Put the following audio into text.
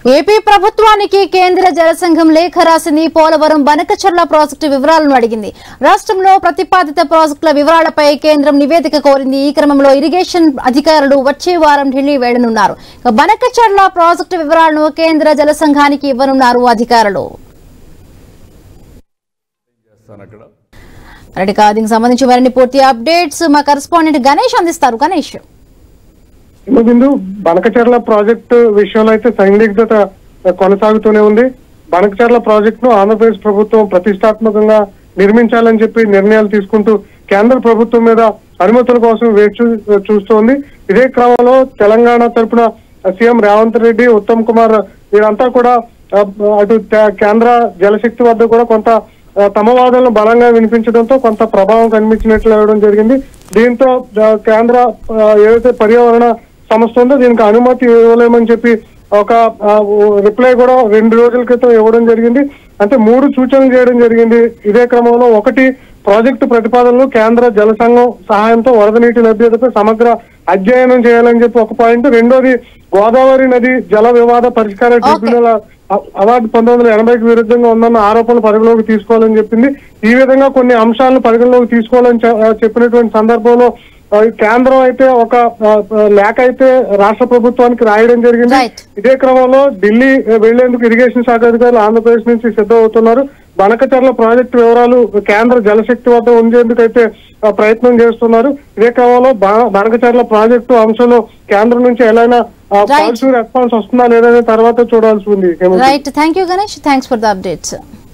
AP ప్రభుత్వానికి కేంద్ర జలసంఘం లేఖ రాసింది. పోలవరం బనకచర్ల ప్రాజెక్టు వివరాలను అడిగింది. రాష్ట్రంలో ప్రతిపాదిత ప్రాజెక్టుల వివరాలపై కేంద్రం నివేదిక కోరింది. ఈ క్రమంలో ఇరిగేషన్ అధికారులు వచ్చే వారం ఢిల్లీ వెళ్లనున్నారు. బనకచర్ల ప్రాజెక్టు వివరాలను కేంద్ర జలసంఘానికి ఇవ్వనున్నారు అధికారులు. దీనికి సంబంధించి మరిన్ని పూర్తి అప్డేట్స్ మా కరెస్పాండెంట్ గణేష్ అందిస్తారు. గణేష్, బిందు బనకచర్ల ప్రాజెక్టు విషయంలో అయితే సందిగ్ధత కొనసాగుతూనే ఉంది. బనకచర్ల ప్రాజెక్ట్ ను ఆంధ్రప్రదేశ్ ప్రభుత్వం ప్రతిష్టాత్మకంగా నిర్మించాలని చెప్పి నిర్ణయాలు తీసుకుంటూ కేంద్ర ప్రభుత్వం మీద అనుమతుల కోసం వేచి చూస్తోంది. ఇదే క్రమంలో తెలంగాణ తరఫున సీఎం రేవంత్ రెడ్డి, ఉత్తమ్ కుమార్ వీరంతా కూడా అటు కేంద్ర జలశక్తి వద్ద కూడా కొంత తమ వాదనలు బలంగా వినిపించడంతో కొంత ప్రభావం కనిపించినట్లు ఇవ్వడం జరిగింది. దీంతో కేంద్ర ఏదైతే పర్యావరణ సంస్థ ఉందో దీనికి అనుమతి ఇవ్వలేమని చెప్పి ఒక రిప్లై కూడా 2 రోజుల క్రితం ఇవ్వడం జరిగింది. అంటే 3 సూచనలు చేయడం జరిగింది. ఇదే క్రమంలో ఒకటి, ప్రాజెక్టు ప్రతిపాదనలు కేంద్ర జల సంఘం సహాయంతో వరద నీటి లభ్యతపై సమగ్ర అధ్యయనం చేయాలని చెప్పి ఒక పాయింట్. రెండోది, గోదావరి నది జల వివాద పరిష్కార ట్రిబ్యునల్ అవార్డు 1980కి విరుద్ధంగా ఉందన్న ఆరోపణలు పరిగణలోకి తీసుకోవాలని చెప్పింది. ఈ విధంగా కొన్ని అంశాలను పరిగణలోకి తీసుకోవాలని చెప్పినటువంటి సందర్భంలో కేంద్రం అయితే ఒక లేఖ అయితే రాష్ట్ర ప్రభుత్వానికి రాయడం జరిగింది. ఇదే క్రమంలో ఢిల్లీ వెళ్లేందుకు ఇరిగేషన్ శాఖ అధికారులు ఆంధ్రప్రదేశ్ నుంచి సిద్ధమవుతున్నారు. బనకచర్ల ప్రాజెక్టు వివరాలు కేంద్ర జలశక్తి వద్ద ఉంచేందుకైతే ప్రయత్నం చేస్తున్నారు. ఇదే క్రమంలో బనకచర్ల ప్రాజెక్టు అంశంలో కేంద్రం నుంచి ఎలా పాజిటివ్ రెస్పాన్స్ వస్తుందా లేదనే తర్వాత చూడాల్సి ఉంది. Right, thank you Ganesh, thanks for the updates.